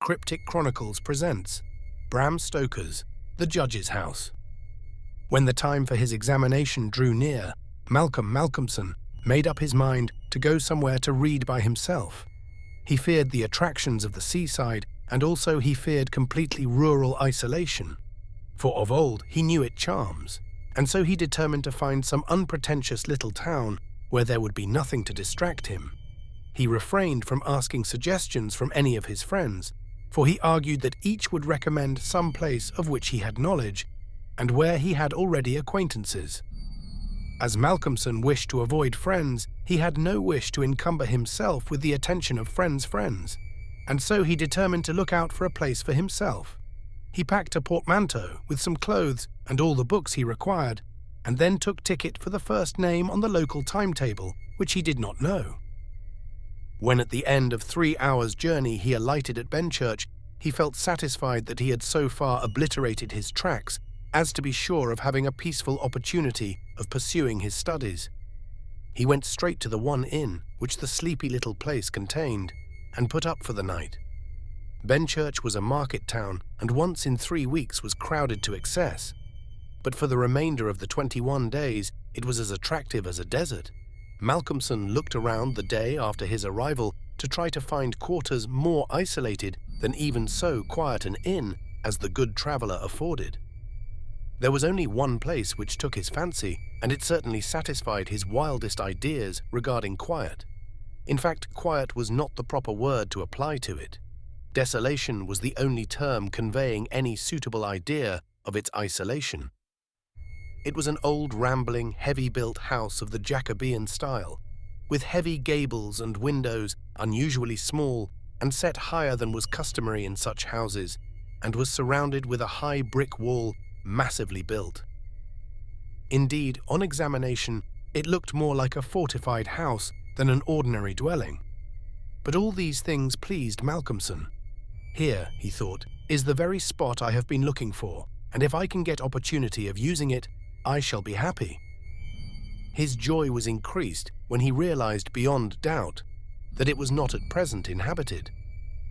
Cryptic Chronicles presents Bram Stoker's The Judge's House. When the time for his examination drew near, Malcolmson made up his mind to go somewhere to read by himself. He feared the attractions of the seaside, and also he feared completely rural isolation. For of old he knew its charms, and so he determined to find some unpretentious little town where there would be nothing to distract him. He refrained from asking suggestions from any of his friends, for he argued that each would recommend some place of which he had knowledge, and where he had already acquaintances. As Malcolmson wished to avoid friends, he had no wish to encumber himself with the attention of friends' friends, and so he determined to look out for a place for himself. He packed a portmanteau with some clothes and all the books he required, and then took ticket for the first name on the local timetable, which he did not know. When at the end of 3 hours' journey he alighted at Benchurch, he felt satisfied that he had so far obliterated his tracks as to be sure of having a peaceful opportunity of pursuing his studies. He went straight to the one inn which the sleepy little place contained, and put up for the night. Benchurch was a market town, and once in 3 weeks was crowded to excess. But for the remainder of the 21 days, it was as attractive as a desert. Malcolmson looked around the day after his arrival to try to find quarters more isolated than even so quiet an inn as the good traveller afforded. There was only one place which took his fancy, and it certainly satisfied his wildest ideas regarding quiet. In fact, quiet was not the proper word to apply to it. Desolation was the only term conveying any suitable idea of its isolation. It was an old, rambling, heavy-built house of the Jacobean style, with heavy gables and windows unusually small and set higher than was customary in such houses, and was surrounded with a high brick wall massively built. Indeed, on examination, it looked more like a fortified house than an ordinary dwelling. But all these things pleased Malcolmson. Here, he thought, is the very spot I have been looking for, and if I can get opportunity of using it, I shall be happy. His joy was increased when he realized beyond doubt that it was not at present inhabited.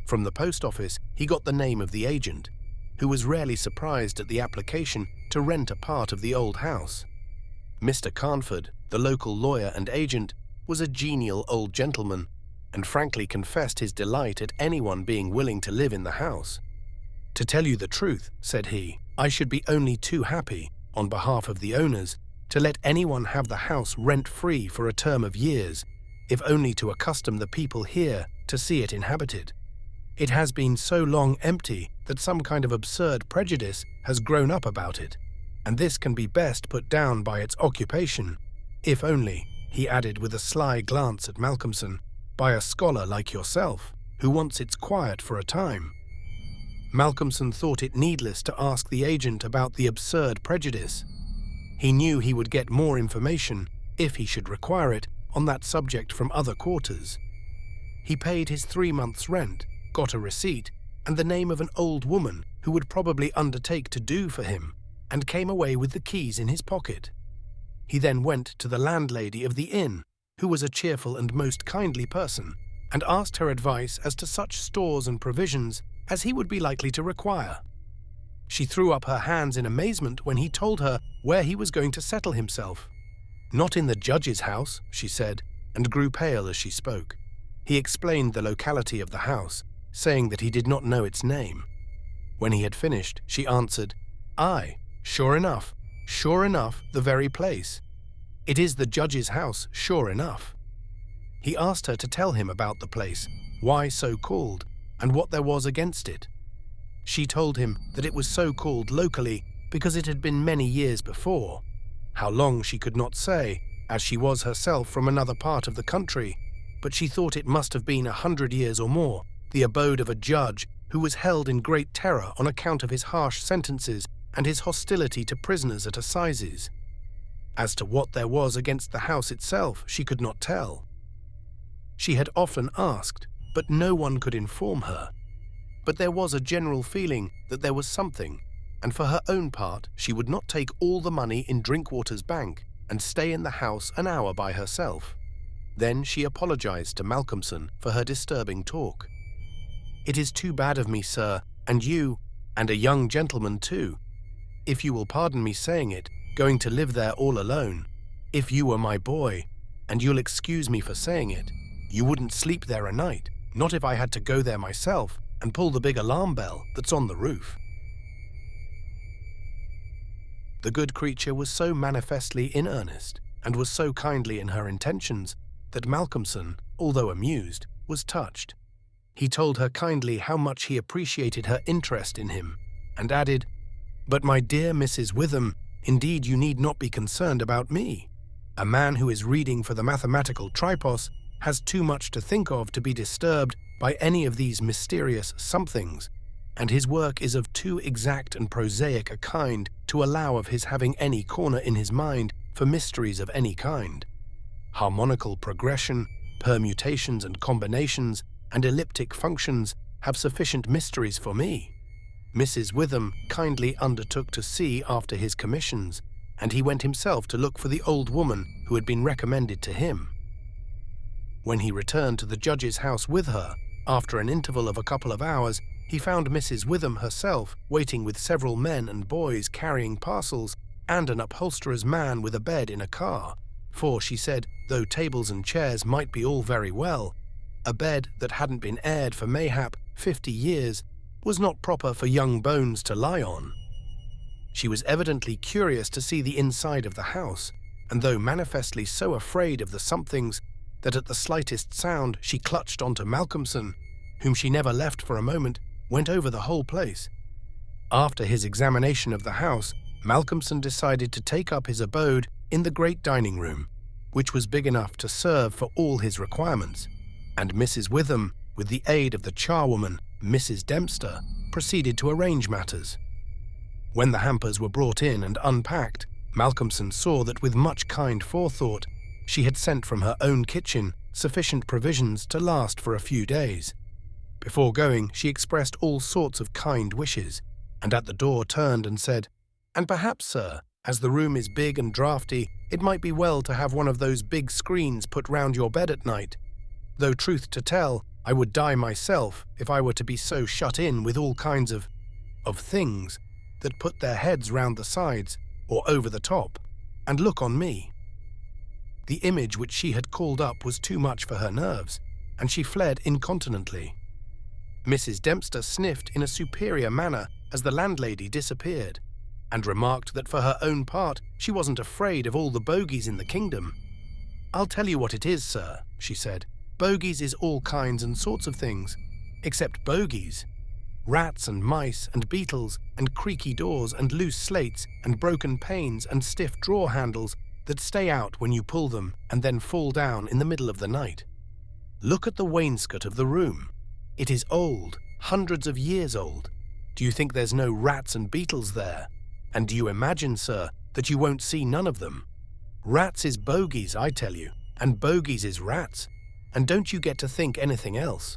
From the post office, he got the name of the agent, who was rarely surprised at the application to rent a part of the old house. Mr. Carnford, the local lawyer and agent, was a genial old gentleman, and frankly confessed his delight at anyone being willing to live in the house. "To tell you the truth," said he, "I should be only too happy, on behalf of the owners, to let anyone have the house rent-free for a term of years, if only to accustom the people here to see it inhabited. It has been so long empty that some kind of absurd prejudice has grown up about it, and this can be best put down by its occupation, if only," he added with a sly glance at Malcolmson, "by a scholar like yourself, who wants its quiet for a time." Malcolmson thought it needless to ask the agent about the absurd prejudice. He knew he would get more information, if he should require it, on that subject from other quarters. He paid his 3 months' rent, got a receipt, and the name of an old woman who would probably undertake to do for him, and came away with the keys in his pocket. He then went to the landlady of the inn, who was a cheerful and most kindly person, and asked her advice as to such stores and provisions as he would be likely to require. She threw up her hands in amazement when he told her where he was going to settle himself. "Not in the judge's house," she said, and grew pale as she spoke. He explained the locality of the house, saying that he did not know its name. When he had finished, she answered, "Aye, sure enough, the very place. It is the judge's house, sure enough." He asked her to tell him about the place, why so called, and what there was against it. She told him that it was so called locally because it had been many years before. How long she could not say, as she was herself from another part of the country, but she thought it must have been 100 years or more, the abode of a judge who was held in great terror on account of his harsh sentences and his hostility to prisoners at assizes. As to what there was against the house itself, she could not tell. She had often asked, but no one could inform her. But there was a general feeling that there was something, and for her own part she would not take all the money in Drinkwater's bank and stay in the house an hour by herself. Then she apologized to Malcolmson for her disturbing talk. "It is too bad of me, sir, and you, and a young gentleman too, if you will pardon me saying it, going to live there all alone. If you were my boy, and you'll excuse me for saying it, you wouldn't sleep there a night, not if I had to go there myself and pull the big alarm bell that's on the roof." The good creature was so manifestly in earnest, and was so kindly in her intentions, that Malcolmson, although amused, was touched. He told her kindly how much he appreciated her interest in him, and added, "But my dear Mrs. Witham, indeed you need not be concerned about me. A man who is reading for the mathematical tripos has too much to think of to be disturbed by any of these mysterious somethings, and his work is of too exact and prosaic a kind to allow of his having any corner in his mind for mysteries of any kind. Harmonical progression, permutations and combinations, and elliptic functions have sufficient mysteries for me." Mrs. Witham kindly undertook to see after his commissions, and he went himself to look for the old woman who had been recommended to him. When he returned to the judge's house with her, after an interval of a couple of hours, he found Mrs. Witham herself waiting with several men and boys carrying parcels, and an upholsterer's man with a bed in a car, for, she said, though tables and chairs might be all very well, a bed that hadn't been aired for mayhap 50 years was not proper for young bones to lie on. She was evidently curious to see the inside of the house, and though manifestly so afraid of the somethings that at the slightest sound she clutched onto Malcolmson, whom she never left for a moment, went over the whole place. After his examination of the house, Malcolmson decided to take up his abode in the great dining room, which was big enough to serve for all his requirements, and Mrs. Witham, with the aid of the charwoman, Mrs. Dempster, proceeded to arrange matters. When the hampers were brought in and unpacked, Malcolmson saw that with much kind forethought, she had sent from her own kitchen sufficient provisions to last for a few days. Before going, she expressed all sorts of kind wishes, and at the door turned and said, "And perhaps, sir, as the room is big and draughty, it might be well to have one of those big screens put round your bed at night. Though truth to tell, I would die myself if I were to be so shut in with all kinds of things that put their heads round the sides or over the top, and look on me." The image which she had called up was too much for her nerves, and she fled incontinently. Mrs. Dempster sniffed in a superior manner as the landlady disappeared, and remarked that for her own part she wasn't afraid of all the bogies in the kingdom. "I'll tell you what it is, sir," she said. "Bogies is all kinds and sorts of things, except bogies. Rats and mice and beetles and creaky doors and loose slates and broken panes and stiff drawer handles that stay out when you pull them and then fall down in the middle of the night. Look at the wainscot of the room. It is old, hundreds of years old. Do you think there's no rats and beetles there? And do you imagine, sir, that you won't see none of them? Rats is bogies, I tell you, and bogies is rats, and don't you get to think anything else."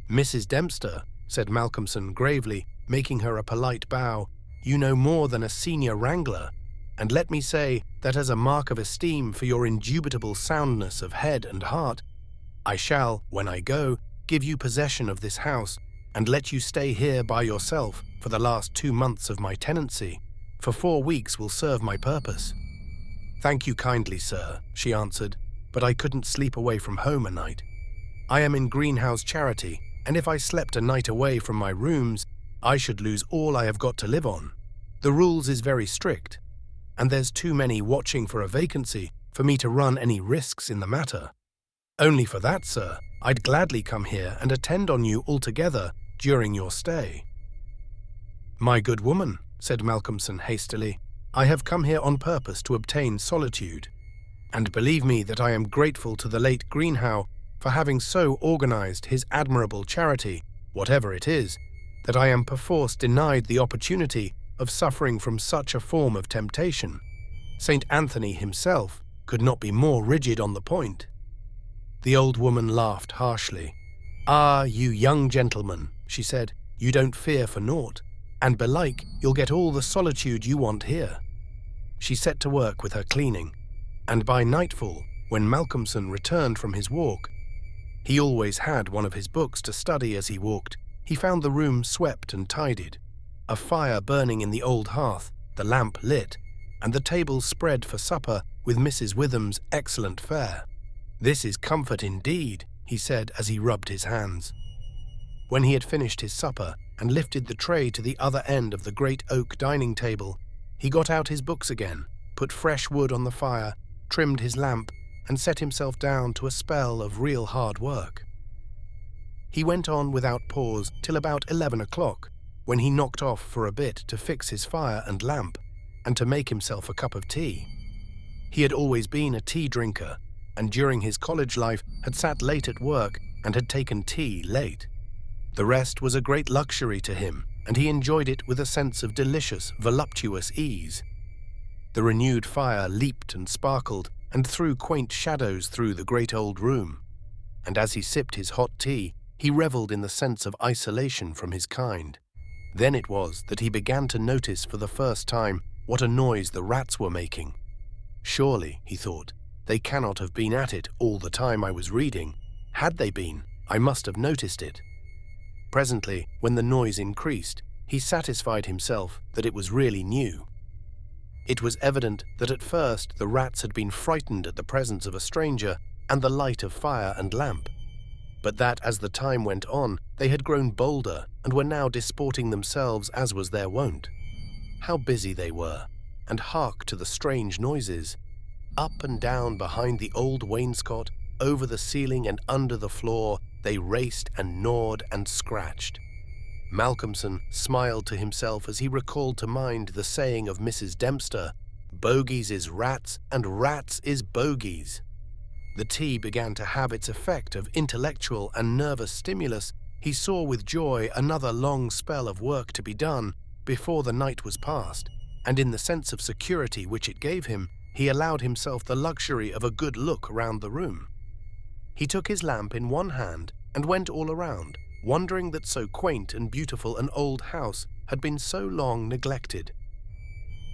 "Mrs. Dempster," said Malcolmson gravely, making her a polite bow, "you know more than a senior wrangler, and let me say that as a mark of esteem for your indubitable soundness of head and heart, I shall, when I go, give you possession of this house, and let you stay here by yourself for the last 2 months of my tenancy, for 4 weeks will serve my purpose." "Thank you kindly, sir," she answered, "but I couldn't sleep away from home a night. I am in Greenhouse Charity, and if I slept a night away from my rooms, I should lose all I have got to live on. The rules is very strict, and there's too many watching for a vacancy for me to run any risks in the matter. Only for that, sir, I'd gladly come here and attend on you altogether during your stay." "My good woman," said Malcolmson hastily, "I have come here on purpose to obtain solitude, and believe me that I am grateful to the late Greenhow for having so organized his admirable charity, whatever it is, that I am perforce denied the opportunity of suffering from such a form of temptation. St. Anthony himself could not be more rigid on the point." The old woman laughed harshly. "Ah, you young gentlemen," she said, "you don't fear for naught, and belike you'll get all the solitude you want here." She set to work with her cleaning, and by nightfall, when Malcolmson returned from his walk, he always had one of his books to study as he walked, he found the room swept and tidied, a fire burning in the old hearth, the lamp lit, and the table spread for supper with Mrs. Witham's excellent fare. "This is comfort indeed," he said as he rubbed his hands. When he had finished his supper and lifted the tray to the other end of the great oak dining table, he got out his books again, put fresh wood on the fire, trimmed his lamp, and set himself down to a spell of real hard work. He went on without pause till about 11 o'clock, when he knocked off for a bit to fix his fire and lamp, and to make himself a cup of tea. He had always been a tea drinker, and during his college life had sat late at work and had taken tea late. The rest was a great luxury to him, and he enjoyed it with a sense of delicious, voluptuous ease. The renewed fire leaped and sparkled and threw quaint shadows through the great old room, and as he sipped his hot tea, he revelled in the sense of isolation from his kind. Then it was that he began to notice for the first time what a noise the rats were making. "Surely," he thought, "they cannot have been at it all the time I was reading. Had they been, I must have noticed it." Presently, when the noise increased, he satisfied himself that it was really new. It was evident that at first the rats had been frightened at the presence of a stranger and the light of fire and lamp, but that as the time went on, they had grown bolder and were now disporting themselves as was their wont. How busy they were, and hark to the strange noises. Up and down behind the old wainscot, over the ceiling and under the floor, they raced and gnawed and scratched. Malcolmson smiled to himself as he recalled to mind the saying of Mrs. Dempster, "Bogies is rats and rats is bogies." The tea began to have its effect of intellectual and nervous stimulus. He saw with joy another long spell of work to be done before the night was past, and in the sense of security which it gave him, he allowed himself the luxury of a good look round the room. He took his lamp in one hand and went all around, wondering that so quaint and beautiful an old house had been so long neglected.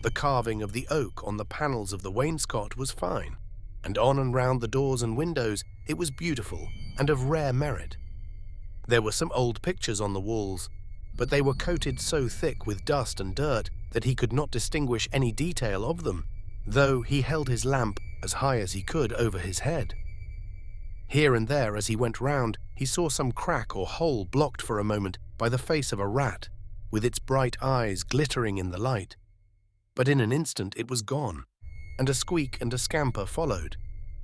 The carving of the oak on the panels of the wainscot was fine, and on and round the doors and windows it was beautiful and of rare merit. There were some old pictures on the walls, but they were coated so thick with dust and dirt that he could not distinguish any detail of them, though he held his lamp as high as he could over his head. Here and there as he went round, he saw some crack or hole blocked for a moment by the face of a rat, with its bright eyes glittering in the light. But in an instant it was gone, and a squeak and a scamper followed.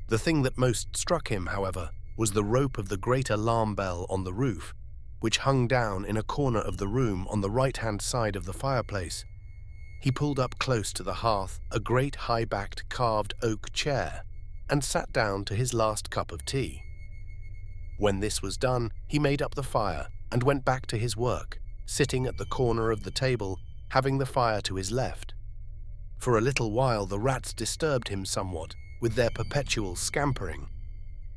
The thing that most struck him, however, was the rope of the great alarm bell on the roof, which hung down in a corner of the room on the right-hand side of the fireplace. He pulled up close to the hearth a great high-backed carved oak chair, and sat down to his last cup of tea. When this was done, he made up the fire and went back to his work, sitting at the corner of the table, having the fire to his left. For a little while the rats disturbed him somewhat with their perpetual scampering,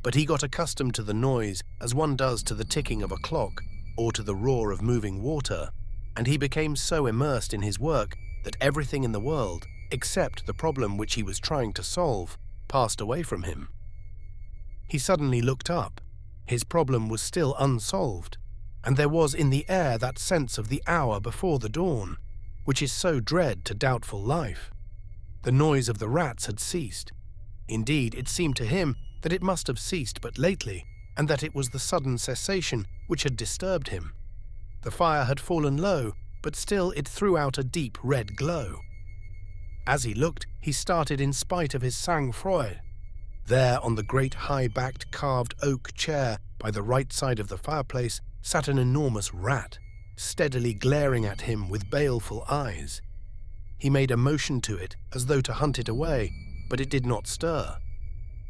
but he got accustomed to the noise as one does to the ticking of a clock or to the roar of moving water, and he became so immersed in his work that everything in the world, except the problem which he was trying to solve, passed away from him. He suddenly looked up. His problem was still unsolved, and there was in the air that sense of the hour before the dawn, which is so dread to doubtful life. The noise of the rats had ceased. Indeed, it seemed to him that it must have ceased but lately, and that it was the sudden cessation which had disturbed him. The fire had fallen low, but still it threw out a deep red glow. As he looked, he started in spite of his sang-froid. There, on the great high-backed carved oak chair by the right side of the fireplace, sat an enormous rat, steadily glaring at him with baleful eyes. He made a motion to it as though to hunt it away, but it did not stir.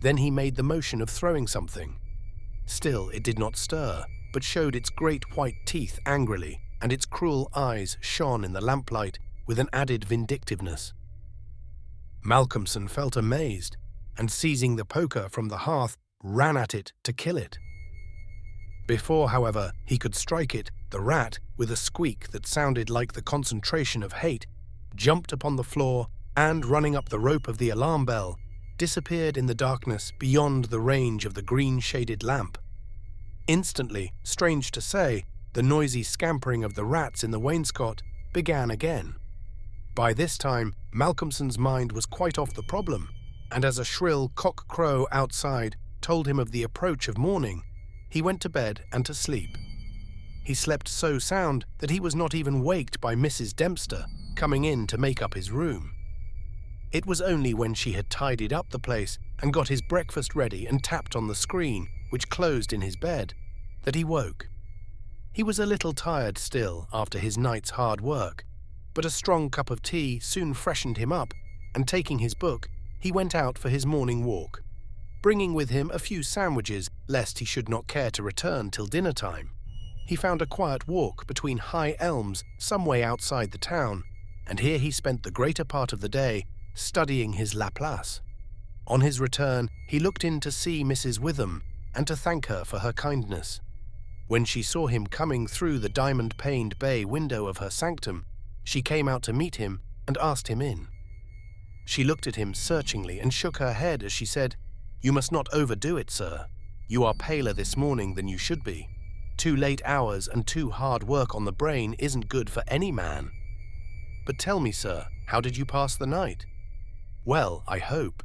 Then he made the motion of throwing something. Still it did not stir, but showed its great white teeth angrily, and its cruel eyes shone in the lamplight with an added vindictiveness. Malcolmson felt amazed, and seizing the poker from the hearth, ran at it to kill it. Before, however, he could strike it, the rat, with a squeak that sounded like the concentration of hate, jumped upon the floor and, running up the rope of the alarm bell, disappeared in the darkness beyond the range of the green-shaded lamp. Instantly, strange to say, The noisy scampering of the rats in the wainscot began again. By this time, Malcolmson's mind was quite off the problem, and as a shrill cock crow outside told him of the approach of morning, he went to bed and to sleep. He slept so sound that he was not even waked by Mrs. Dempster coming in to make up his room. It was only when she had tidied up the place and got his breakfast ready and tapped on the screen, which closed in his bed, that he woke. He was a little tired still after his night's hard work, but a strong cup of tea soon freshened him up, and taking his book, he went out for his morning walk, bringing with him a few sandwiches lest he should not care to return till dinner time. He found a quiet walk between high elms some way outside the town, and here he spent the greater part of the day studying his Laplace. On his return, he looked in to see Mrs. Witham and to thank her for her kindness. When she saw him coming through the diamond-paned bay window of her sanctum, she came out to meet him and asked him in. She looked at him searchingly and shook her head as she said, "You must not overdo it, sir. You are paler this morning than you should be. 2 late hours and 2 hard work on the brain isn't good for any man. But tell me, sir, how did you pass the night?" "Well, I hope.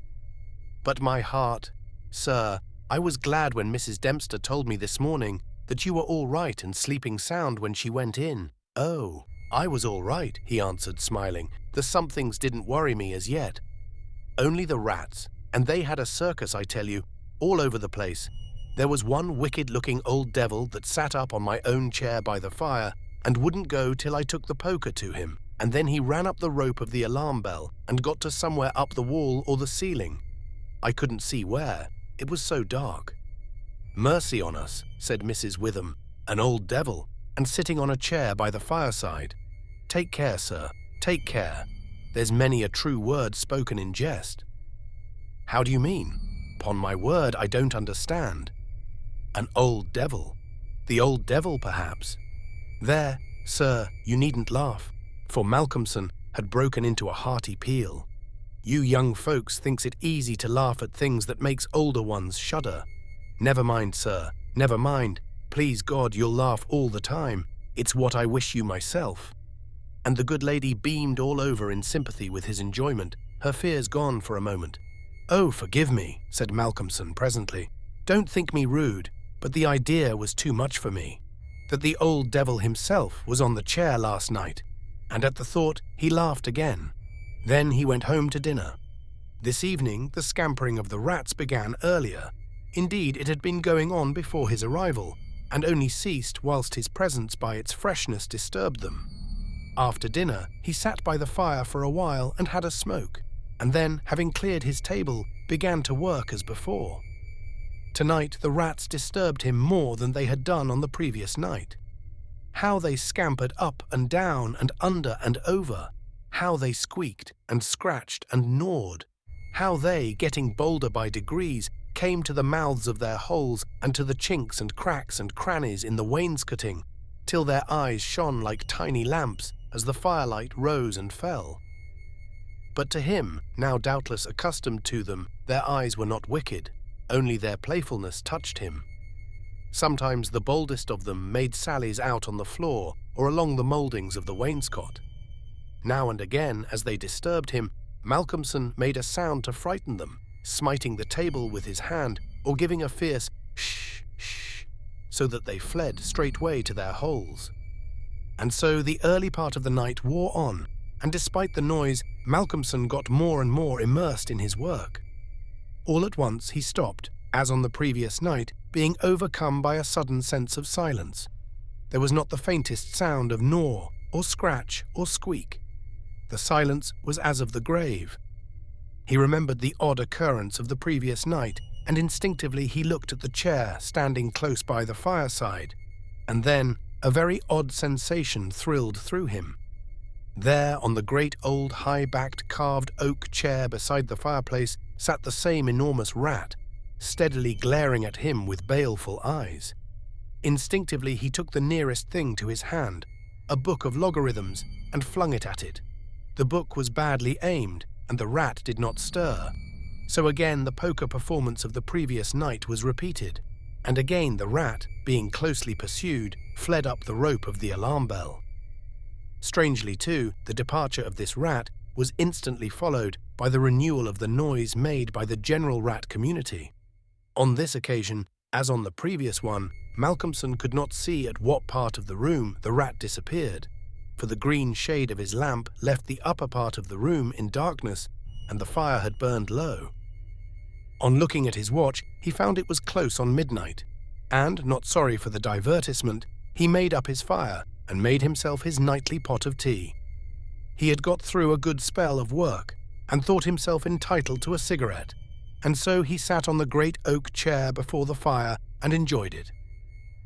But my heart, sir, I was glad when Mrs. Dempster told me this morning that you were all right and sleeping sound when she went in." "Oh, I was all right," he answered, smiling. "The somethings didn't worry me as yet. Only the rats, and they had a circus, I tell you, all over the place. There was one wicked-looking old devil that sat up on my own chair by the fire and wouldn't go till I took the poker to him, and then he ran up the rope of the alarm bell and got to somewhere up the wall or the ceiling. I couldn't see where, it was so dark." "Mercy on us," said Mrs. Witham, "an old devil, and sitting on a chair by the fireside. Take care, sir, take care. There's many a true word spoken in jest." "How do you mean? 'Pon my word, I don't understand." "An old devil. The old devil, perhaps." There, sir, you needn't laugh, for Malcolmson had broken into a hearty peal. "You young folks thinks it easy to laugh at things that makes older ones shudder. Never mind, sir, never mind. Please God, you'll laugh all the time. It's what I wish you myself." And the good lady beamed all over in sympathy with his enjoyment, her fears gone for a moment. "Oh, forgive me," said Malcolmson presently. "Don't think me rude, but the idea was too much for me, that the old devil himself was on the chair last night," and at the thought he laughed again. Then he went home to dinner. This evening the scampering of the rats began earlier. Indeed, it had been going on before his arrival, and only ceased whilst his presence by its freshness disturbed them. After dinner, he sat by the fire for a while and had a smoke, and then, having cleared his table, began to work as before. Tonight the rats disturbed him more than they had done on the previous night. How they scampered up and down and under and over! How they squeaked and scratched and gnawed! How they, getting bolder by degrees, came to the mouths of their holes and to the chinks and cracks and crannies in the wainscoting, till their eyes shone like tiny lamps as the firelight rose and fell. But to him, now doubtless accustomed to them, their eyes were not wicked, only their playfulness touched him. Sometimes the boldest of them made sallies out on the floor or along the mouldings of the wainscot. Now and again, as they disturbed him, Malcolmson made a sound to frighten them, smiting the table with his hand or giving a fierce shh, shh, so that they fled straightway to their holes. And so the early part of the night wore on, and despite the noise, Malcolmson got more and more immersed in his work. All at once he stopped, as on the previous night, being overcome by a sudden sense of silence. There was not the faintest sound of gnaw, or scratch, or squeak. The silence was as of the grave. He remembered the odd occurrence of the previous night, and instinctively he looked at the chair standing close by the fireside, and then a very odd sensation thrilled through him. There, on the great old high-backed carved oak chair beside the fireplace, sat the same enormous rat, steadily glaring at him with baleful eyes. Instinctively he took the nearest thing to his hand, a book of logarithms, and flung it at it. The book was badly aimed, and the rat did not stir. So again the poker performance of the previous night was repeated. and again the rat, being closely pursued, fled up the rope of the alarm bell. Strangely too, the departure of this rat was instantly followed by the renewal of the noise made by the general rat community. On this occasion, as on the previous one, Malcolmson could not see at what part of the room the rat disappeared, for the green shade of his lamp left the upper part of the room in darkness, and the fire had burned low. On looking at his watch, he found it was close on midnight, and, not sorry for the divertisement, he made up his fire and made himself his nightly pot of tea. He had got through a good spell of work, and thought himself entitled to a cigarette, and so he sat on the great oak chair before the fire and enjoyed it.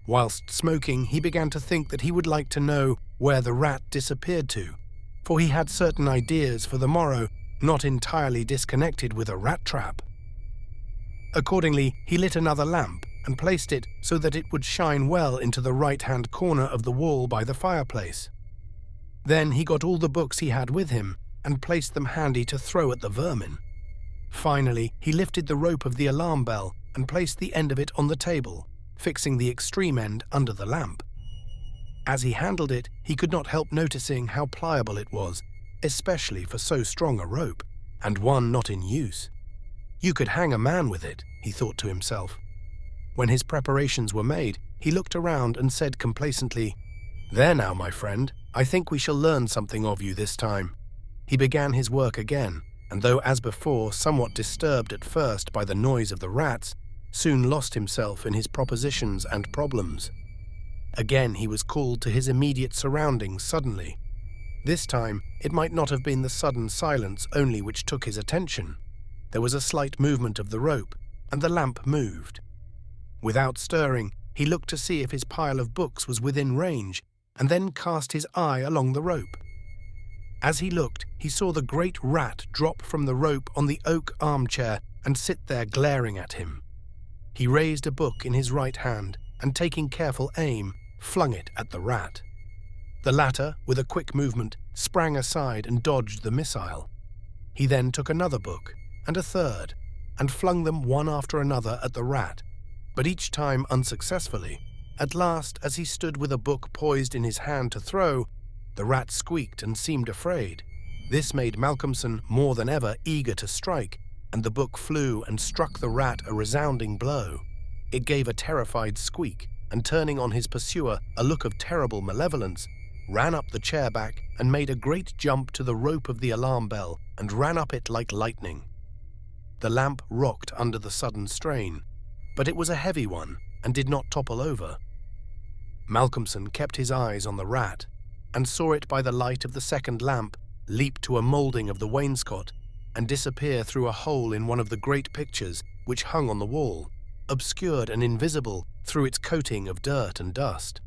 Whilst smoking, he began to think that he would like to know where the rat disappeared to, for he had certain ideas for the morrow not entirely disconnected with a rat trap. Accordingly, he lit another lamp and placed it so that it would shine well into the right-hand corner of the wall by the fireplace. Then he got all the books he had with him and placed them handy to throw at the vermin. Finally, he lifted the rope of the alarm bell and placed the end of it on the table, fixing the extreme end under the lamp. As he handled it, he could not help noticing how pliable it was, especially for so strong a rope, and one not in use. You could hang a man with it, he thought to himself. When his preparations were made, he looked around and said complacently, "There now, my friend, I think we shall learn something of you this time." He began his work again, and though as before somewhat disturbed at first by the noise of the rats, soon lost himself in his propositions and problems. Again he was called to his immediate surroundings suddenly. This time it might not have been the sudden silence only which took his attention. There was a slight movement of the rope, and the lamp moved. Without stirring, he looked to see if his pile of books was within range, and then cast his eye along the rope. As he looked, he saw the great rat drop from the rope on the oak armchair and sit there glaring at him. He raised a book in his right hand, and taking careful aim, flung it at the rat. The latter, with a quick movement, sprang aside and dodged the missile. He then took another book, and a third, and flung them one after another at the rat, but each time unsuccessfully. At last, as he stood with a book poised in his hand to throw, the rat squeaked and seemed afraid. This made Malcolmson more than ever eager to strike, and the book flew and struck the rat a resounding blow. It gave a terrified squeak, and turning on his pursuer a look of terrible malevolence, ran up the chair back and made a great jump to the rope of the alarm bell and ran up it like lightning. The lamp rocked under the sudden strain, but it was a heavy one and did not topple over. Malcolmson kept his eyes on the rat, and saw it by the light of the second lamp leap to a moulding of the wainscot and disappear through a hole in one of the great pictures which hung on the wall, obscured and invisible through its coating of dirt and dust.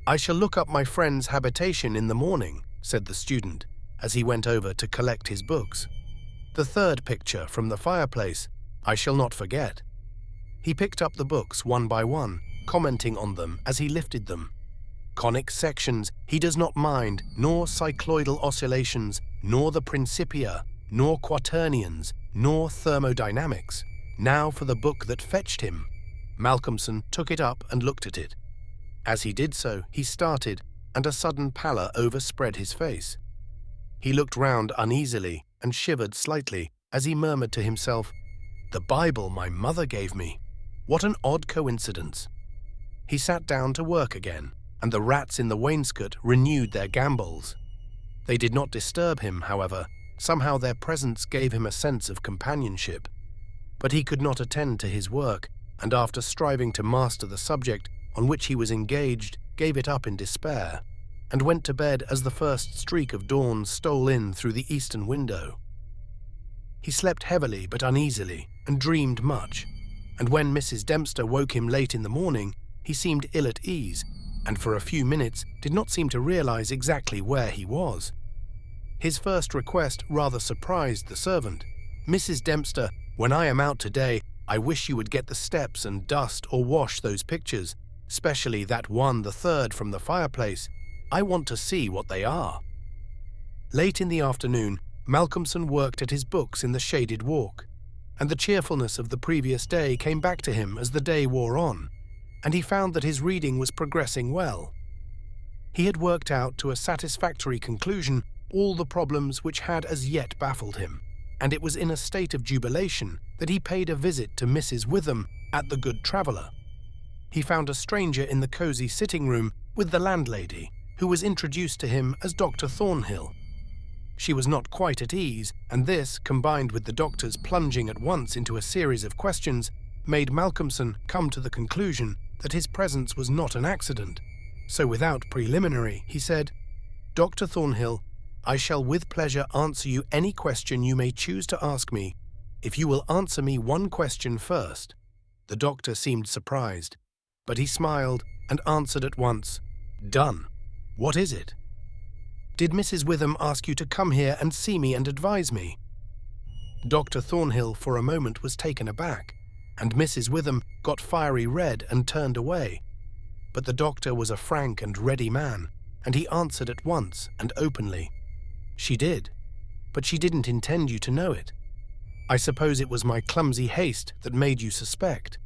"I shall look up my friend's habitation in the morning," said the student, as he went over to collect his books. "The third picture from the fireplace I shall not forget." He picked up the books one by one, commenting on them as he lifted them. Conic sections he does not mind, nor cycloidal oscillations, nor the Principia, nor quaternions, nor thermodynamics. Now for the book that fetched him. Malcolmson took it up and looked at it. As he did so, he started, and a sudden pallor overspread his face. He looked round uneasily and shivered slightly as he murmured to himself, "The Bible my mother gave me. What an odd coincidence." He sat down to work again, and the rats in the wainscot renewed their gambols. They did not disturb him, however. Somehow their presence gave him a sense of companionship. But he could not attend to his work, and after striving to master the subject on which he was engaged, gave it up in despair, and went to bed as the first streak of dawn stole in through the eastern window. He slept heavily but uneasily, and dreamed much, and when Mrs. Dempster woke him late in the morning, he seemed ill at ease, and for a few minutes did not seem to realize exactly where he was. His first request rather surprised the servant. "Mrs. Dempster, when I am out today, I wish you would get the steps and dust or wash those pictures, especially that one, the third, from the fireplace. I want to see what they are." Late in the afternoon, Malcolmson worked at his books in the shaded walk, and the cheerfulness of the previous day came back to him as the day wore on, and he found that his reading was progressing well. He had worked out to a satisfactory conclusion all the problems which had as yet baffled him, and it was in a state of jubilation that he paid a visit to Mrs. Witham at the Good Traveller. He found a stranger in the cosy sitting room with the landlady, who was introduced to him as Dr. Thornhill. She was not quite at ease, and this, combined with the doctor's plunging at once into a series of questions, made Malcolmson come to the conclusion that his presence was not an accident. So without preliminary, he said, "Dr. Thornhill, I shall with pleasure answer you any question you may choose to ask me, if you will answer me one question first." The doctor seemed surprised, but he smiled and answered at once, "Done. What is it?" "Did Mrs. Witham ask you to come here and see me and advise me?" Dr. Thornhill for a moment was taken aback, and Mrs. Witham got fiery red and turned away. But the doctor was a frank and ready man, and he answered at once and openly, "She did, but she didn't intend you to know it. I suppose it was my clumsy haste that made you suspect.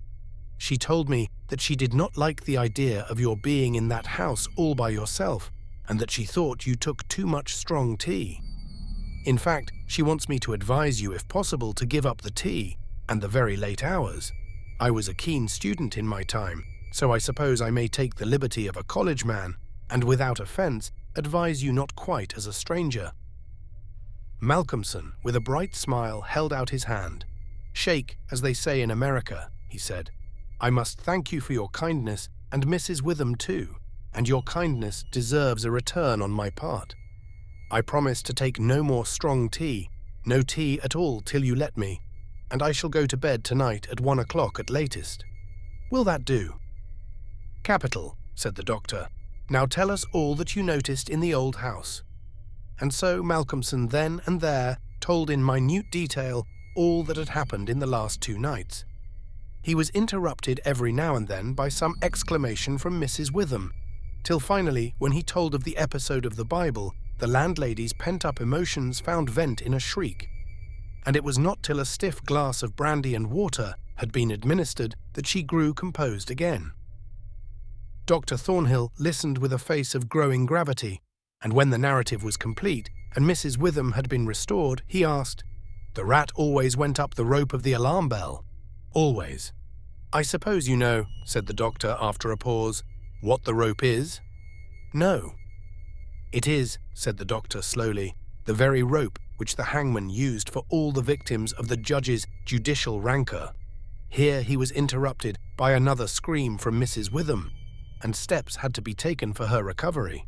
She told me that she did not like the idea of your being in that house all by yourself, and that she thought you took too much strong tea. In fact, she wants me to advise you, if possible, to give up the tea and the very late hours. I was a keen student in my time, so I suppose I may take the liberty of a college man, and without offence, advise you not quite as a stranger." Malcolmson, with a bright smile, held out his hand. "Shake, as they say in America," he said. "I must thank you for your kindness, and Mrs. Witham too, and your kindness deserves a return on my part. I promise to take no more strong tea, no tea at all till you let me, and I shall go to bed tonight at 1 o'clock at latest. Will that do?" "Capital," said the doctor. "Now tell us all that you noticed in the old house." And so Malcolmson then and there told in minute detail all that had happened in the last 2 nights. He was interrupted every now and then by some exclamation from Mrs. Witham, till finally, when he told of the episode of the Bible, the landlady's pent-up emotions found vent in a shriek, and it was not till a stiff glass of brandy and water had been administered that she grew composed again. Dr. Thornhill listened with a face of growing gravity, and when the narrative was complete and Mrs. Witham had been restored, he asked, "The rat always went up the rope of the alarm bell?" "Always." "I suppose you know," said the doctor after a pause, "what the rope is?" "No." "It is," said the doctor slowly, "the very rope which the hangman used for all the victims of the judge's judicial rancour." Here he was interrupted by another scream from Mrs. Witham, and steps had to be taken for her recovery.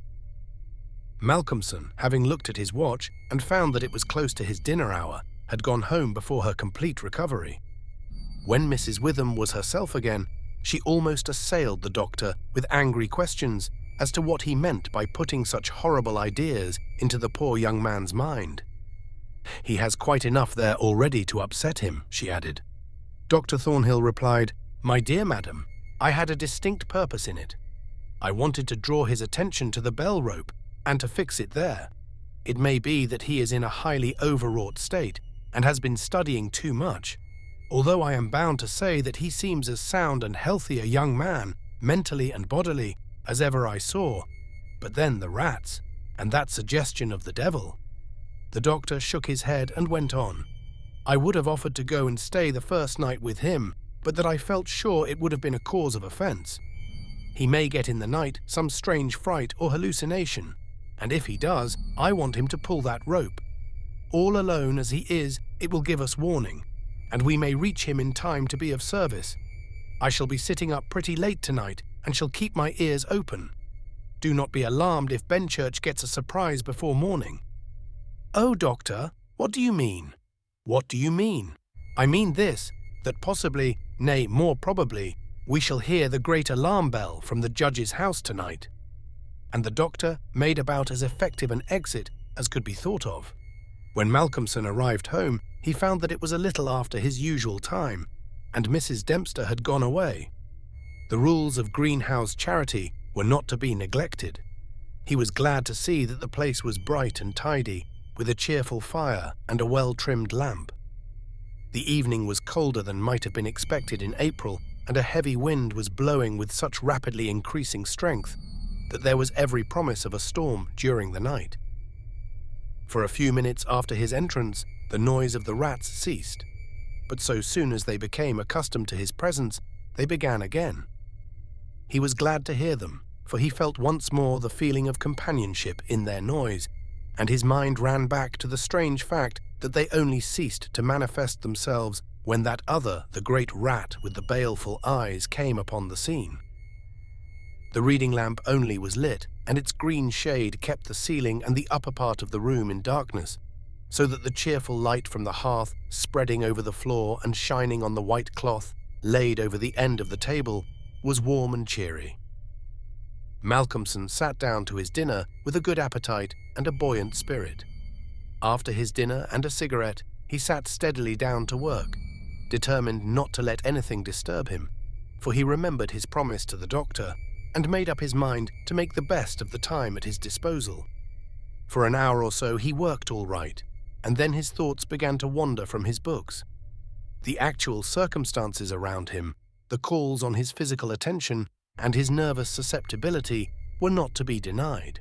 Malcolmson, having looked at his watch and found that it was close to his dinner hour, had gone home before her complete recovery. When Mrs. Witham was herself again, she almost assailed the doctor with angry questions as to what he meant by putting such horrible ideas into the poor young man's mind. "He has quite enough there already to upset him," she added. Dr. Thornhill replied, "My dear madam, I had a distinct purpose in it. I wanted to draw his attention to the bell rope and to fix it there. It may be that he is in a highly overwrought state and has been studying too much, although I am bound to say that he seems as sound and healthy a young man, mentally and bodily, as ever I saw. But then the rats, and that suggestion of the devil." The doctor shook his head and went on. "I would have offered to go and stay the first night with him, but that I felt sure it would have been a cause of offence. He may get in the night some strange fright or hallucination, and if he does, I want him to pull that rope. All alone as he is, it will give us warning, and we may reach him in time to be of service. I shall be sitting up pretty late tonight, and shall keep my ears open. Do not be alarmed if Benchurch gets a surprise before morning." "Oh, doctor, what do you mean?" "What do you mean? I mean this, that possibly, nay, more probably, we shall hear the great alarm bell from the judge's house tonight." And the doctor made about as effective an exit as could be thought of. When Malcolmson arrived home, he found that it was a little after his usual time, and Mrs. Dempster had gone away. The rules of greenhouse charity were not to be neglected. He was glad to see that the place was bright and tidy, with a cheerful fire and a well-trimmed lamp. The evening was colder than might have been expected in April, and a heavy wind was blowing with such rapidly increasing strength that there was every promise of a storm during the night. For a few minutes after his entrance, the noise of the rats ceased, but so soon as they became accustomed to his presence, they began again. He was glad to hear them, for he felt once more the feeling of companionship in their noise, and his mind ran back to the strange fact that they only ceased to manifest themselves when that other, the great rat with the baleful eyes, came upon the scene. The reading lamp only was lit, and its green shade kept the ceiling and the upper part of the room in darkness, so that the cheerful light from the hearth, spreading over the floor and shining on the white cloth laid over the end of the table, was warm and cheery. Malcolmson sat down to his dinner with a good appetite and a buoyant spirit. After his dinner and a cigarette, he sat steadily down to work, determined not to let anything disturb him, for he remembered his promise to the doctor and made up his mind to make the best of the time at his disposal. For an hour or so he worked all right, and then his thoughts began to wander from his books. The actual circumstances around him, the calls on his physical attention, and his nervous susceptibility were not to be denied.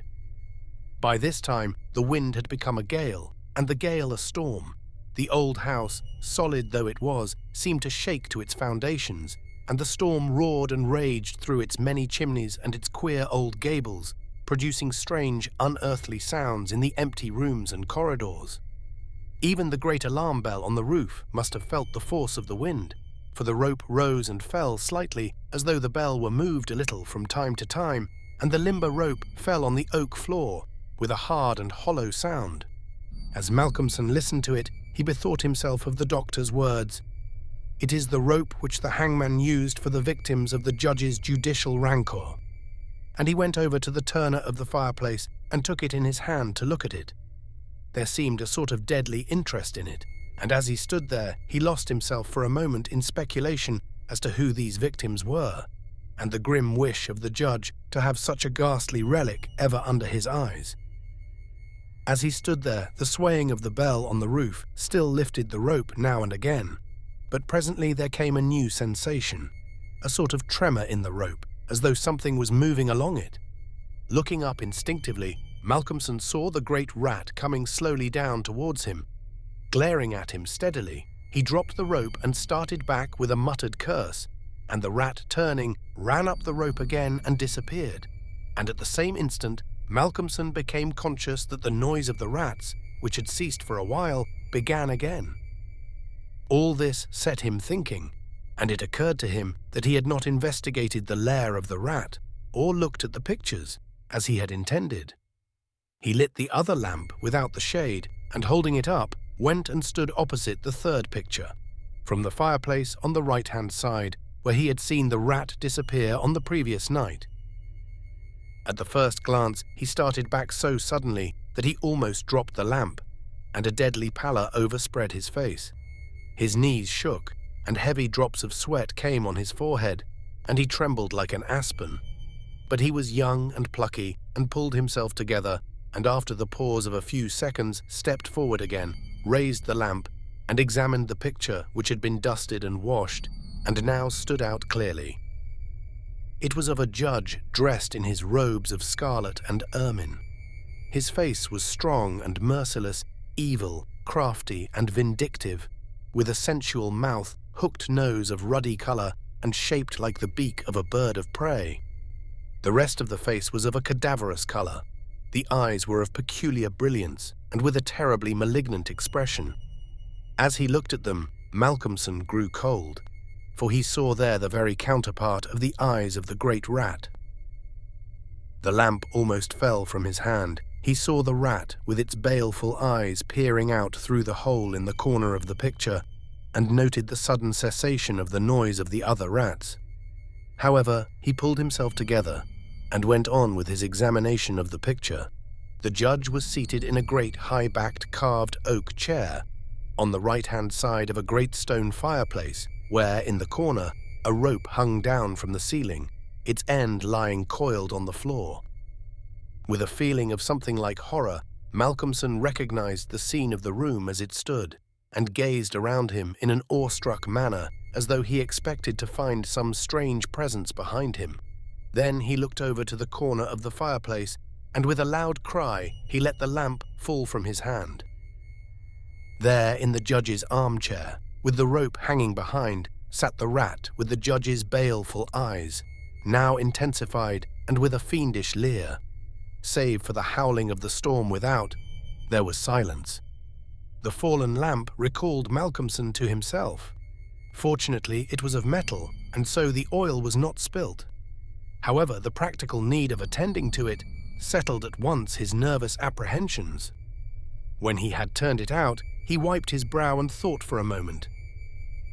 By this time, the wind had become a gale, and the gale a storm. The old house, solid though it was, seemed to shake to its foundations, and the storm roared and raged through its many chimneys and its queer old gables, producing strange, unearthly sounds in the empty rooms and corridors. Even the great alarm bell on the roof must have felt the force of the wind, for the rope rose and fell slightly as though the bell were moved a little from time to time, and the limber rope fell on the oak floor with a hard and hollow sound. As Malcolmson listened to it, he bethought himself of the doctor's words, "It is the rope which the hangman used for the victims of the judge's judicial rancour." And he went over to the turner of the fireplace and took it in his hand to look at it. There seemed a sort of deadly interest in it, and as he stood there, he lost himself for a moment in speculation as to who these victims were, and the grim wish of the judge to have such a ghastly relic ever under his eyes. As he stood there, the swaying of the bell on the roof still lifted the rope now and again, but presently there came a new sensation, a sort of tremor in the rope, as though something was moving along it. Looking up instinctively, Malcolmson saw the great rat coming slowly down towards him. Glaring at him steadily, he dropped the rope and started back with a muttered curse, and the rat, turning, ran up the rope again and disappeared, and at the same instant Malcolmson became conscious that the noise of the rats, which had ceased for a while, began again. All this set him thinking, and it occurred to him that he had not investigated the lair of the rat, or looked at the pictures, as he had intended. He lit the other lamp without the shade, and holding it up, went and stood opposite the third picture, from the fireplace on the right-hand side, where he had seen the rat disappear on the previous night. At the first glance, he started back so suddenly that he almost dropped the lamp, and a deadly pallor overspread his face. His knees shook, and heavy drops of sweat came on his forehead, and he trembled like an aspen. But he was young and plucky, and pulled himself together, and after the pause of a few seconds stepped forward again, raised the lamp, and examined the picture which had been dusted and washed, and now stood out clearly. It was of a judge dressed in his robes of scarlet and ermine. His face was strong and merciless, evil, crafty and vindictive, with a sensual mouth, hooked nose of ruddy color, and shaped like the beak of a bird of prey. The rest of the face was of a cadaverous color. The eyes were of peculiar brilliance, and with a terribly malignant expression. As he looked at them, Malcolmson grew cold, for he saw there the very counterpart of the eyes of the great rat. The lamp almost fell from his hand. He saw the rat with its baleful eyes peering out through the hole in the corner of the picture, and noted the sudden cessation of the noise of the other rats. However, he pulled himself together, and went on with his examination of the picture. The judge was seated in a great high-backed carved oak chair, on the right-hand side of a great stone fireplace, where, in the corner, a rope hung down from the ceiling, its end lying coiled on the floor. With a feeling of something like horror, Malcolmson recognized the scene of the room as it stood, and gazed around him in an awestruck manner as though he expected to find some strange presence behind him. Then he looked over to the corner of the fireplace, and with a loud cry he let the lamp fall from his hand. There, in the judge's armchair, with the rope hanging behind, sat the rat with the judge's baleful eyes, now intensified and with a fiendish leer. Save for the howling of the storm without, there was silence. The fallen lamp recalled Malcolmson to himself. Fortunately, it was of metal, and so the oil was not spilt. However, the practical need of attending to it settled at once his nervous apprehensions. When he had turned it out, he wiped his brow and thought for a moment.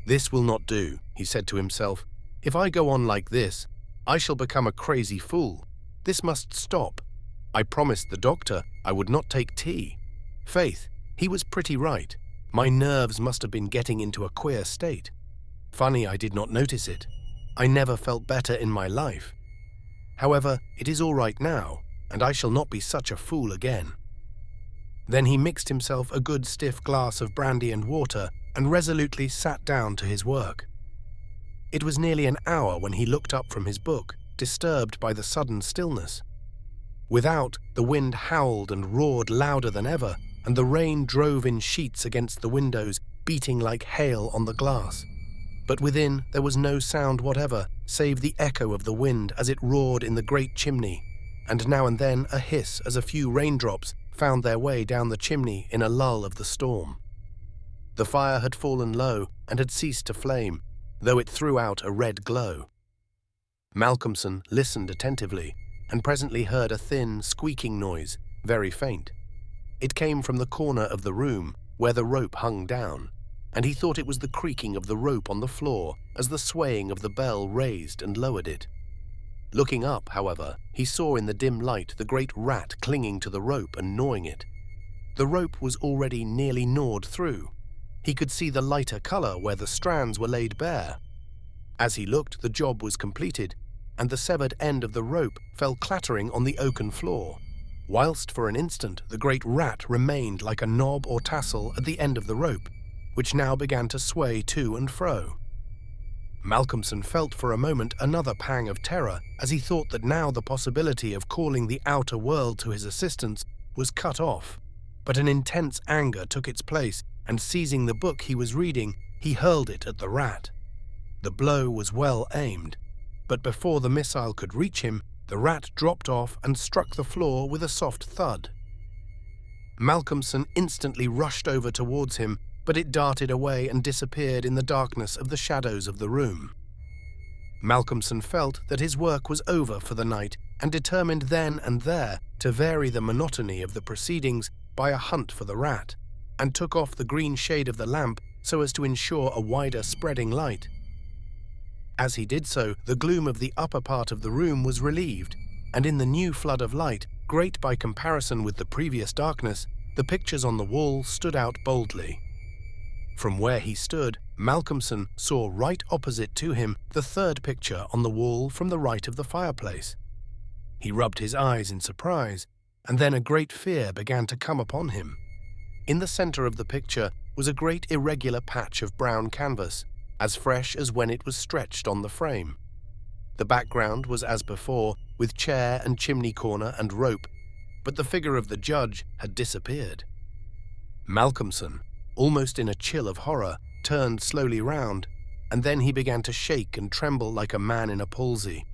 "This will not do," he said to himself. "If I go on like this, I shall become a crazy fool. This must stop. I promised the doctor I would not take tea. Faith, he was pretty right. My nerves must have been getting into a queer state. Funny I did not notice it. I never felt better in my life. However, it is all right now, and I shall not be such a fool again." Then he mixed himself a good stiff glass of brandy and water and resolutely sat down to his work. It was nearly an hour when he looked up from his book, disturbed by the sudden stillness. Without, the wind howled and roared louder than ever, and the rain drove in sheets against the windows, beating like hail on the glass. But within there was no sound whatever, save the echo of the wind as it roared in the great chimney, and now and then a hiss as a few raindrops found their way down the chimney in a lull of the storm. The fire had fallen low and had ceased to flame, though it threw out a red glow. Malcolmson listened attentively, and presently heard a thin, squeaking noise, very faint. It came from the corner of the room, where the rope hung down, and he thought it was the creaking of the rope on the floor as the swaying of the bell raised and lowered it. Looking up, however, he saw in the dim light the great rat clinging to the rope and gnawing it. The rope was already nearly gnawed through. He could see the lighter colour where the strands were laid bare. As he looked, the job was completed, and the severed end of the rope fell clattering on the oaken floor, whilst for an instant the great rat remained like a knob or tassel at the end of the rope, which now began to sway to and fro. Malcolmson felt for a moment another pang of terror as he thought that now the possibility of calling the outer world to his assistance was cut off. But an intense anger took its place, and seizing the book he was reading, he hurled it at the rat. The blow was well aimed, but before the missile could reach him, the rat dropped off and struck the floor with a soft thud. Malcolmson instantly rushed over towards him, but it darted away and disappeared in the darkness of the shadows of the room. Malcolmson felt that his work was over for the night and determined then and there to vary the monotony of the proceedings by a hunt for the rat, and took off the green shade of the lamp so as to ensure a wider spreading light. As he did so, the gloom of the upper part of the room was relieved, and in the new flood of light, great by comparison with the previous darkness, the pictures on the wall stood out boldly. From where he stood, Malcolmson saw right opposite to him the third picture on the wall from the right of the fireplace. He rubbed his eyes in surprise, and then a great fear began to come upon him. In the centre of the picture was a great irregular patch of brown canvas, as fresh as when it was stretched on the frame. The background was as before, with chair and chimney corner and rope, but the figure of the judge had disappeared. Malcolmson, almost in a chill of horror, turned slowly round, and then he began to shake and tremble like a man in a palsy.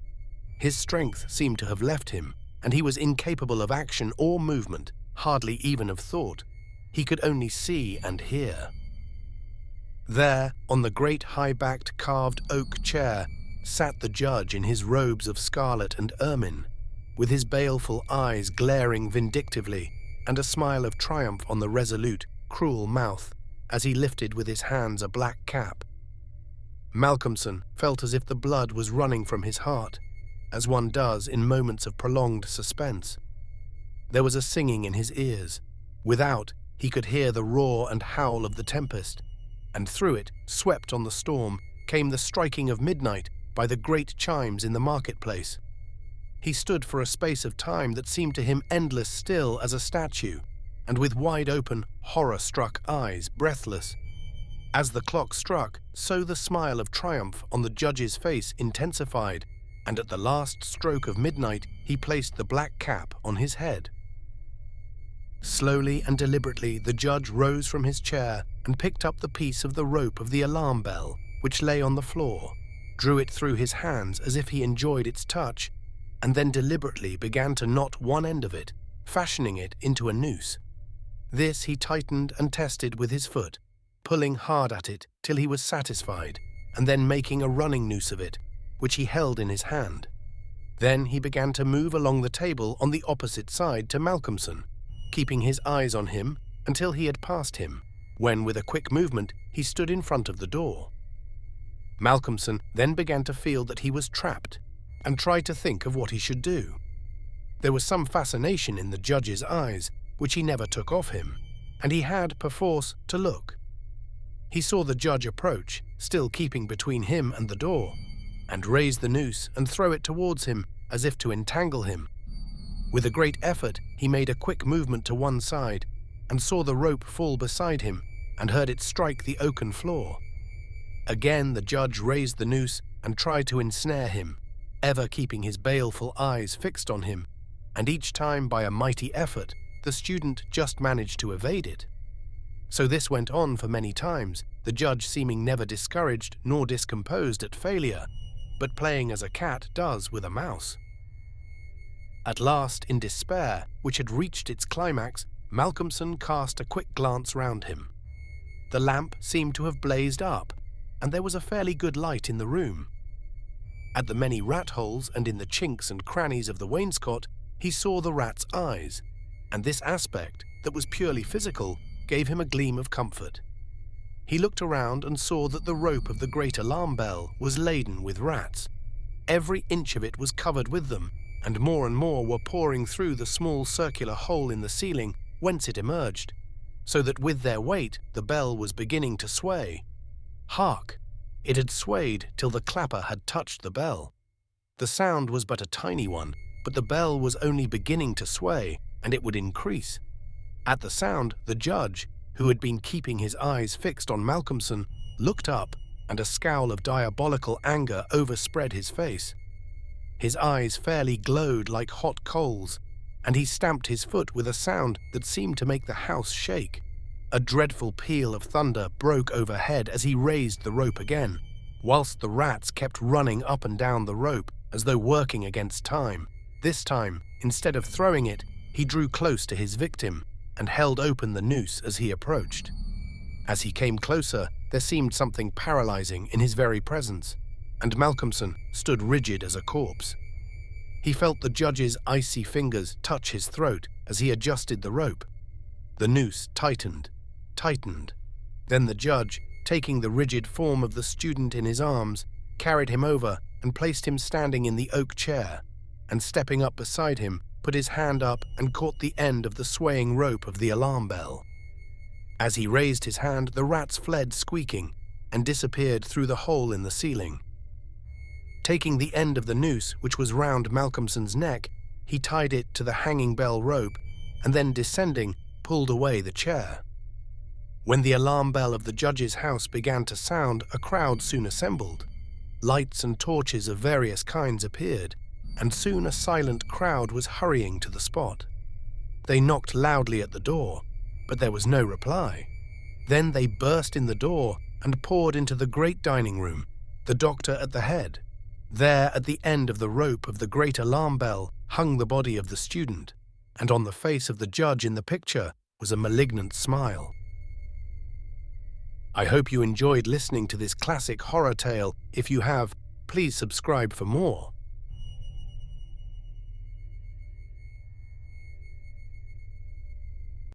His strength seemed to have left him, and he was incapable of action or movement, hardly even of thought. He could only see and hear. There, on the great high-backed carved oak chair, sat the judge in his robes of scarlet and ermine, with his baleful eyes glaring vindictively, and a smile of triumph on the resolute, cruel mouth, as he lifted with his hands a black cap. Malcolmson felt as if the blood was running from his heart, as one does in moments of prolonged suspense. There was a singing in his ears. Without, he could hear the roar and howl of the tempest, and through it, swept on the storm, came the striking of midnight by the great chimes in the marketplace. He stood for a space of time that seemed to him endless still as a statue, and with wide-open, horror-struck eyes, breathless, As the clock struck, so the smile of triumph on the judge's face intensified, and at the last stroke of midnight he placed the black cap on his head. Slowly and deliberately the judge rose from his chair and picked up the piece of the rope of the alarm bell, which lay on the floor, drew it through his hands as if he enjoyed its touch, and then deliberately began to knot one end of it, fashioning it into a noose. This he tightened and tested with his foot, pulling hard at it till he was satisfied, and then making a running noose of it, which he held in his hand. Then he began to move along the table on the opposite side to Malcolmson, keeping his eyes on him until he had passed him, when with a quick movement he stood in front of the door. Malcolmson then began to feel that he was trapped, and tried to think of what he should do. There was some fascination in the judge's eyes, which he never took off him, and he had, perforce, to look. He saw the judge approach, still keeping between him and the door, and raise the noose and throw it towards him as if to entangle him. With a great effort, he made a quick movement to one side, and saw the rope fall beside him, and heard it strike the oaken floor. Again the judge raised the noose and tried to ensnare him, ever keeping his baleful eyes fixed on him, and each time by a mighty effort the student just managed to evade it. So this went on for many times, the judge seeming never discouraged nor discomposed at failure, but playing as a cat does with a mouse. At last, in despair, which had reached its climax, Malcolmson cast a quick glance round him. The lamp seemed to have blazed up, and there was a fairly good light in the room. At the many rat holes and in the chinks and crannies of the wainscot, he saw the rat's eyes, and this aspect, that was purely physical, gave him a gleam of comfort. He looked around and saw that the rope of the great alarm bell was laden with rats. Every inch of it was covered with them, and more were pouring through the small circular hole in the ceiling whence it emerged, so that with their weight the bell was beginning to sway. Hark! It had swayed till the clapper had touched the bell. The sound was but a tiny one, but the bell was only beginning to sway, and it would increase. At the sound, the judge, who had been keeping his eyes fixed on Malcolmson, looked up, and a scowl of diabolical anger overspread his face. His eyes fairly glowed like hot coals, and he stamped his foot with a sound that seemed to make the house shake. A dreadful peal of thunder broke overhead as he raised the rope again, whilst the rats kept running up and down the rope as though working against time. This time, instead of throwing it, he drew close to his victim and held open the noose as he approached. As he came closer, there seemed something paralyzing in his very presence, and Malcolmson stood rigid as a corpse. He felt the judge's icy fingers touch his throat as he adjusted the rope. The noose tightened. Then the judge, taking the rigid form of the student in his arms, carried him over and placed him standing in the oak chair, and stepping up beside him, put his hand up and caught the end of the swaying rope of the alarm bell. As he raised his hand, the rats fled squeaking and disappeared through the hole in the ceiling. Taking the end of the noose, which was round Malcolmson's neck, he tied it to the hanging bell rope, and then descending, pulled away the chair. When the alarm bell of the judge's house began to sound, a crowd soon assembled. Lights and torches of various kinds appeared, and soon a silent crowd was hurrying to the spot. They knocked loudly at the door, but there was no reply. Then they burst in the door and poured into the great dining room, the doctor at the head. There, at the end of the rope of the great alarm bell, hung the body of the student, and on the face of the judge in the picture was a malignant smile. I hope you enjoyed listening to this classic horror tale. If you have, please subscribe for more.